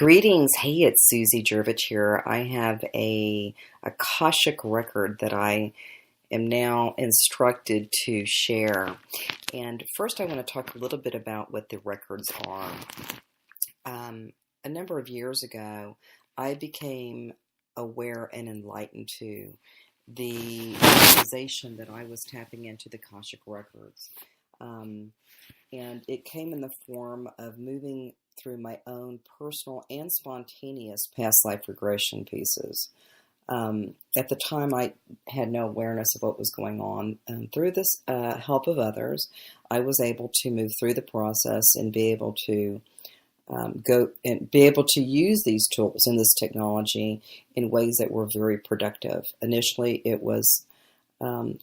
Greetings. Hey, it's Susie Jervich here. I have a Akashic Record that I am now instructed to share. And first I want to talk a little bit about what the records are. A number of years ago, I became aware and enlightened to the realization that I was tapping into the Akashic Records. And it came in the form of moving through my own personal and spontaneous past life regression pieces. At the time, I had no awareness of what was going on. Through this help of others, I was able to move through the process and be able to use these tools and this technology in ways that were very productive. Initially, it was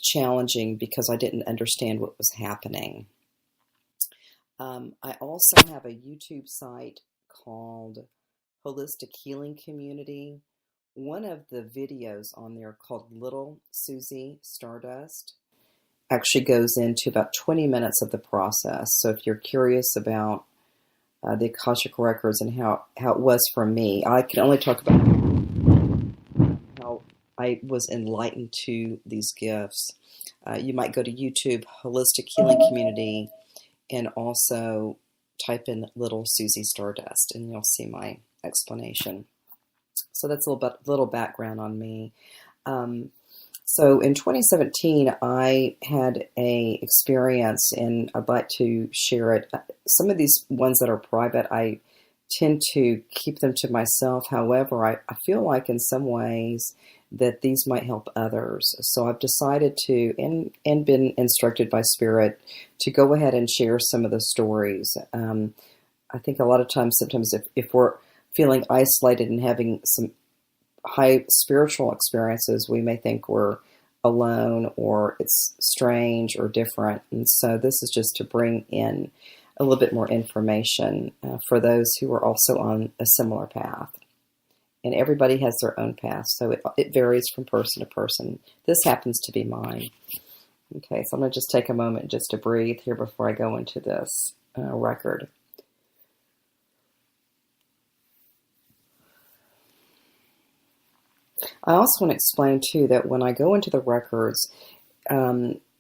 challenging because I didn't understand what was happening. I also have a YouTube site called Holistic Healing Community. One of the videos on there called Little Susie Stardust actually goes into about 20 minutes of the process. So if you're curious about the Akashic Records and how it was for me, I can only talk about how I was enlightened to these gifts. You might go to YouTube, Holistic Healing Community, and also type in Little Susie Stardust, and you'll see my explanation. So that's a little background on me. So in 2017, I had a experience, and I'd like to share it. Some of these ones that are private, I tend to keep them to myself. However, I feel like in some ways that these might help others. So I've decided to, and been instructed by Spirit, to go ahead and share some of the stories. I think a lot of times, sometimes if we're feeling isolated and having some high spiritual experiences, we may think we're alone or it's strange or different. And so this is just to bring in a little bit more information for those who are also on a similar path. And everybody has their own path, so it varies from person to person. This happens to be mine. Okay, so I'm going to just take a moment just to breathe here before I go into this record. I also want to explain, too, that when I go into the records,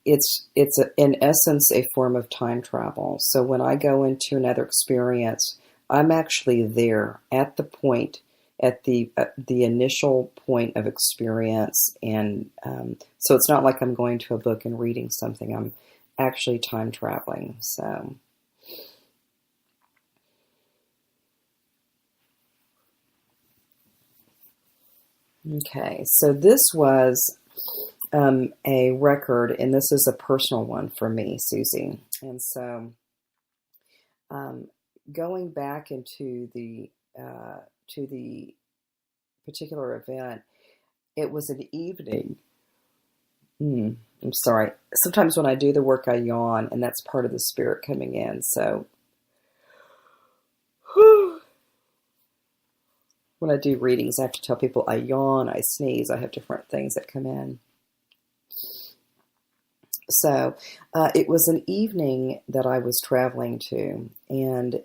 it's in essence a form of time travel. So when I go into another experience, I'm actually there at the point, at the initial point of experience, and so it's not like I'm going to a book and reading something. I'm actually time traveling. So okay, so this was a record, and this is a personal one for me, Susie. And so going back into the to the particular event, it was an evening. I'm sorry. Sometimes when I do the work, I yawn, and that's part of the Spirit coming in. So when I do readings, I have to tell people I yawn, I sneeze, I have different things that come in. So it was an evening that I was traveling to, and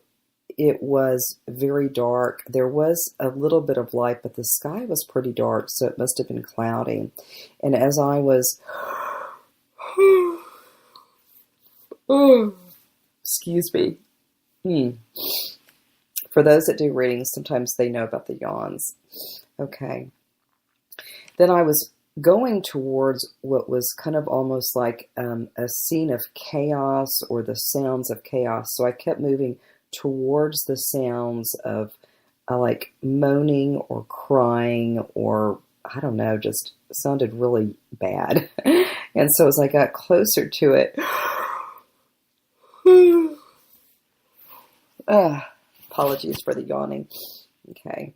it was very dark. There was a little bit of light, but the sky was pretty dark, so it must have been cloudy. And as I was, excuse me. For those that do readings, sometimes they know about the yawns. Okay. Then I was going towards what was kind of almost like a scene of chaos or the sounds of chaos. So I kept moving towards the sounds of like moaning or crying, or I don't know, just sounded really bad. And so as I got closer to it, apologies for the yawning. Okay.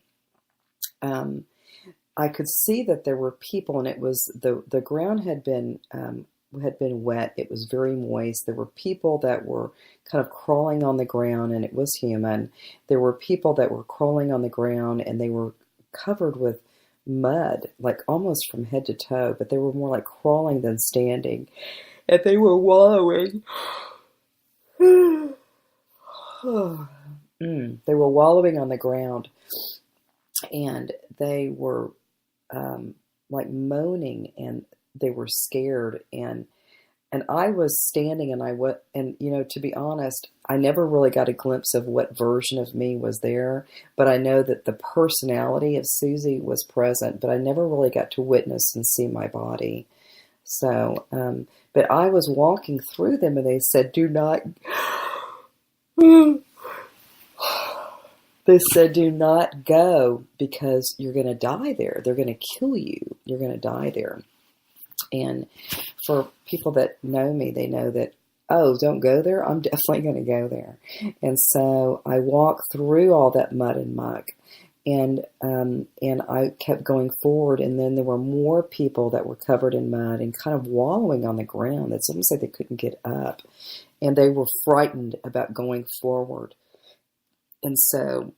I could see that there were people, and it was the ground had been wet. It was very moist. There were people that were kind of crawling on the ground, and it was human. There were people that were crawling on the ground, and they were covered with mud, like almost from head to toe, but they were more like crawling than standing. And they were wallowing They were wallowing on the ground, and they were like moaning, and they were scared, and I was standing, and to be honest, I never really got a glimpse of what version of me was there, but I know that the personality of Susie was present, but I never really got to witness and see my body. So, but I was walking through them, and they said, "Do not." They said, "Do not go because you're going to die there. They're going to kill you. You're going to die there." And for people that know me, they know that, oh, don't go there. I'm definitely going to go there. And so I walked through all that mud and muck, and I kept going forward. And then there were more people that were covered in mud and kind of wallowing on the ground. It's almost like they couldn't get up, and they were frightened about going forward. And so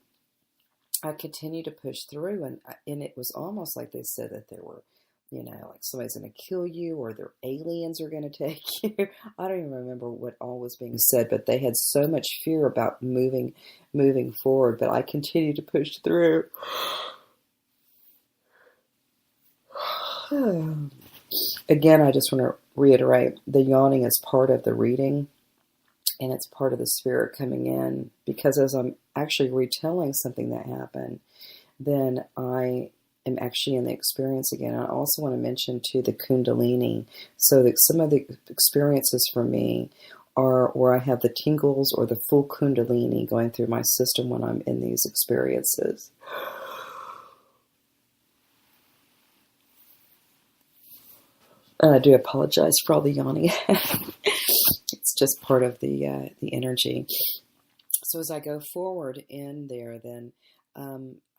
I continued to push through, and it was almost like they said that there were, like somebody's going to kill you, or their aliens are going to take you. I don't even remember what all was being said, but they had so much fear about moving forward. But I continued to push through. Again, I just want to reiterate, the yawning is part of the reading, and it's part of the spirit coming in, because as I'm actually retelling something that happened, then I am actually in the experience again. I also want to mention too the Kundalini, so that some of the experiences for me are where I have the tingles or the full Kundalini going through my system when I'm in these experiences. And I do apologize for all the yawning. It's just part of the energy. So as I go forward in there, then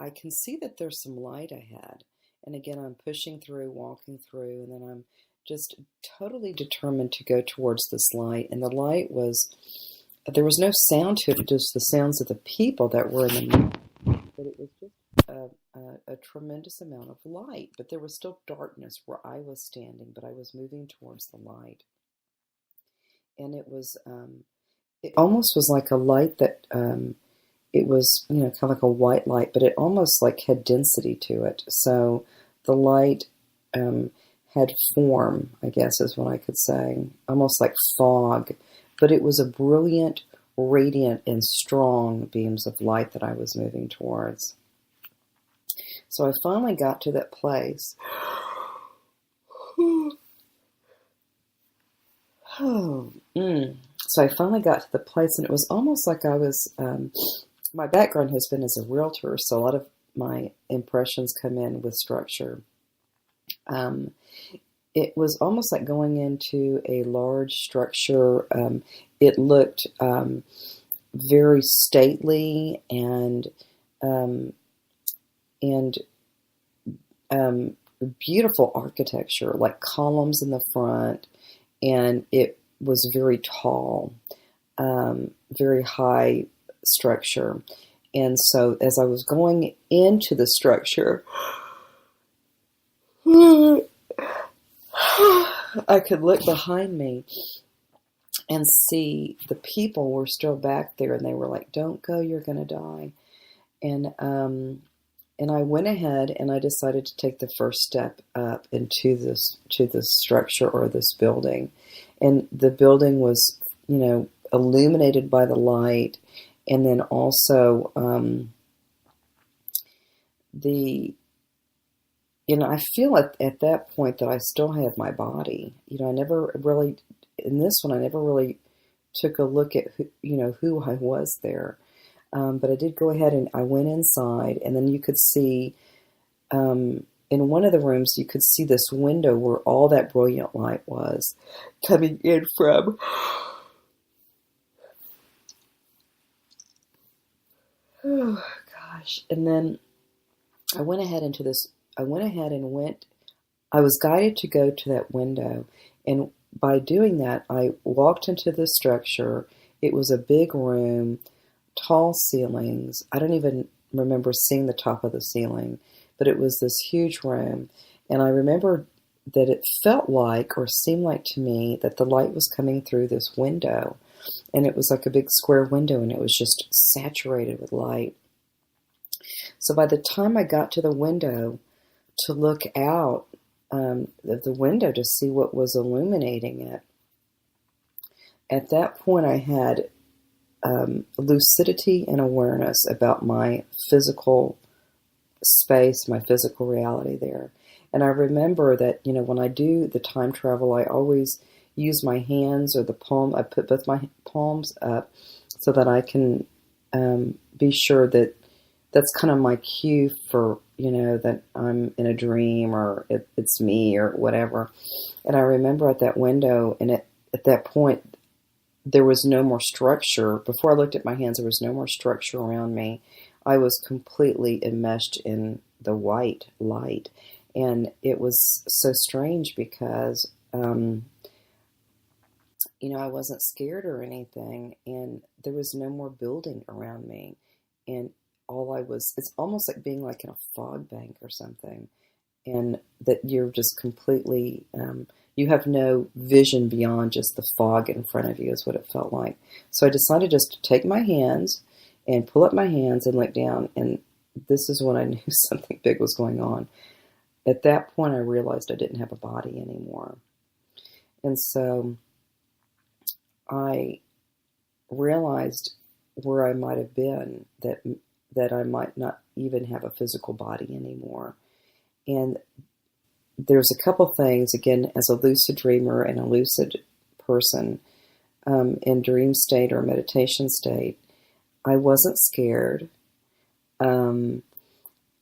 I can see that there's some light ahead. And again, I'm pushing through, walking through, and then I'm just totally determined to go towards this light. And the light there was no sound to it, just the sounds of the people that were in the room. But it was just a tremendous amount of light. But there was still darkness where I was standing, but I was moving towards the light. And it was, it almost was like a light that, it was, kind of like a white light, but it almost like had density to it. So the light had form, I guess is what I could say, almost like fog. But it was a brilliant, radiant, and strong beams of light that I was moving towards. So I finally got to that place. So I finally got to the place, and it was almost like I was... my background has been as a realtor, so a lot of my impressions come in with structure. It was almost like going into a large structure. It looked very stately and beautiful architecture, like columns in the front, and it was very tall, very high structure. And so as I was going into the structure, I could look behind me and see the people were still back there, and they were like, "Don't go, you're going to die." And I went ahead and I decided to take the first step up into this structure or this building. And the building was, illuminated by the light. And then also, I feel at that point that I still have my body. I never really, in this one, I never really took a look at who I was there. But I did go ahead and I went inside, and then you could see, in one of the rooms, you could see this window where all that brilliant light was coming in from. Oh, gosh. And then I went ahead and I was guided to go to that window. And by doing that, I walked into the structure. It was a big room, tall ceilings. I don't even remember seeing the top of the ceiling, but it was this huge room. And I remember that it felt like, or seemed like to me, that the light was coming through this window. and it was like a big square window, and it was just saturated with light. So by the time I got to the window to look out of the window to see what was illuminating it, at that point I had lucidity and awareness about my physical space, my physical reality there. And I remember that, when I do the time travel, I always use my hands or the palm. I put both my palms up so that I can be sure that that's kind of my cue for, that I'm in a dream or it's me or whatever. And I remember at that window, and at that point, there was no more structure. Before I looked at my hands, there was no more structure around me. I was completely enmeshed in the white light. And it was so strange because, I wasn't scared or anything. And there was no more building around me. And it's almost like being like in a fog bank or something. And that you're just completely, you have no vision beyond just the fog in front of you is what it felt like. So I decided just to take my hands and pull up my hands and look down. And this is when I knew something big was going on. At that point, I realized I didn't have a body anymore. And so I realized where I might have been, that I might not even have a physical body anymore. And there's a couple things, again, as a lucid dreamer and a lucid person, in dream state or meditation state, I wasn't scared.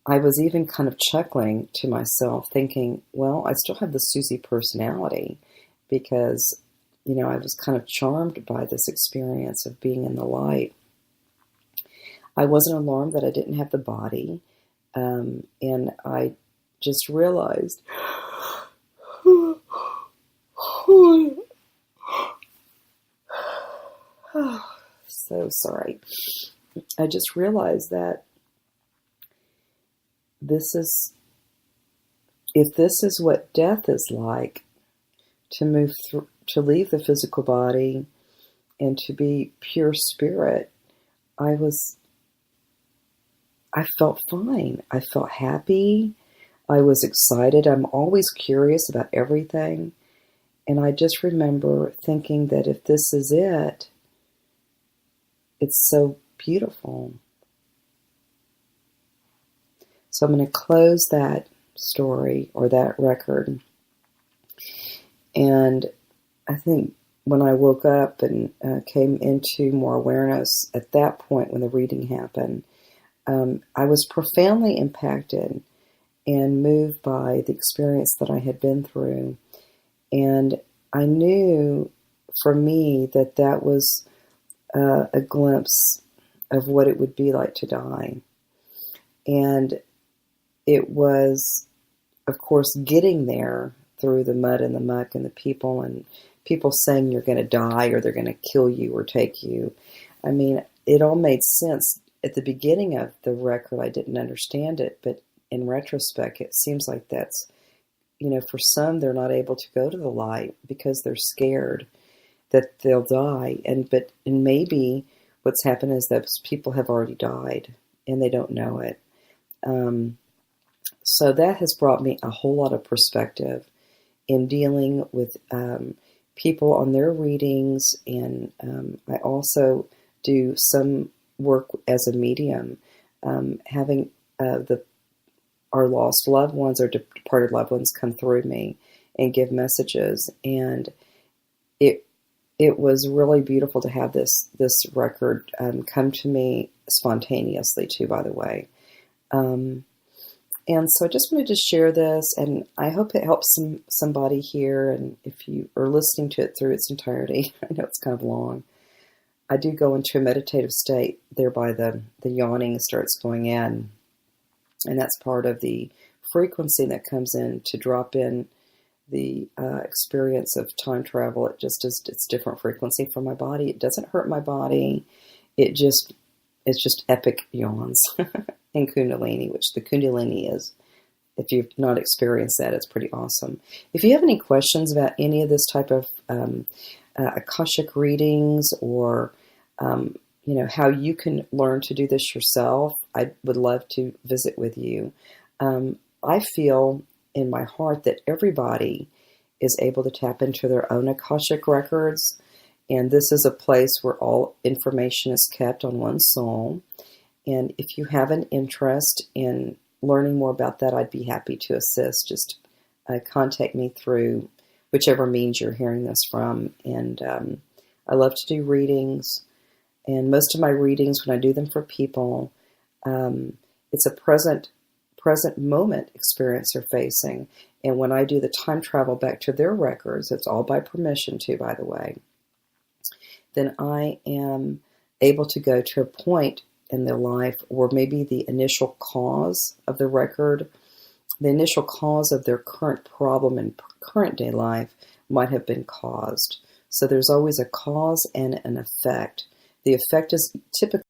I was even kind of chuckling to myself, thinking, well, I still have the Susie personality because, I was kind of charmed by this experience of being in the light. I wasn't alarmed that I didn't have the body. And I just realized, so sorry. I just realized that if this is what death is like, to move through, to leave the physical body and to be pure spirit, I felt fine. I felt happy. I was excited. I'm always curious about everything. And I just remember thinking that if this is it, it's so beautiful. So I'm going to close that story or that record. And I think when I woke up and came into more awareness at that point when the reading happened, I was profoundly impacted and moved by the experience that I had been through. And I knew for me that was a glimpse of what it would be like to die. And it was, of course, getting there through the mud and the muck and the people saying you're going to die or they're going to kill you or take you. I mean, it all made sense. At the beginning of the record, I didn't understand it, but in retrospect, it seems like that's, for some, they're not able to go to the light because they're scared that they'll die. And maybe what's happened is that people have already died and they don't know it. So that has brought me a whole lot of perspective in dealing with people on their readings. And I also do some work as a medium, having our lost loved ones or departed loved ones come through me and give messages. And it was really beautiful to have this record come to me spontaneously too, by the way. And so I just wanted to share this, and I hope it helps somebody here. And if you are listening to it through its entirety, I know it's kind of long. I do go into a meditative state, thereby the yawning starts going in. And that's part of the frequency that comes in to drop in the experience of time travel. It just is, it's different frequency for my body. It doesn't hurt my body. It's just epic yawns and Kundalini, which the Kundalini is. If you've not experienced that, it's pretty awesome. If you have any questions about any of this type of Akashic readings, or how you can learn to do this yourself, I would love to visit with you. I feel in my heart that everybody is able to tap into their own Akashic records, and this is a place where all information is kept on one's soul. And if you have an interest in learning more about that, I'd be happy to assist. Just contact me through whichever means you're hearing this from. And I love to do readings. And most of my readings, when I do them for people, it's a present moment experience they're facing. And when I do the time travel back to their records, it's all by permission too, by the way, then I am able to go to a point in their life where maybe the initial cause of the record, the initial cause of their current problem in current day life might have been caused. So there's always a cause and an effect. The effect is typically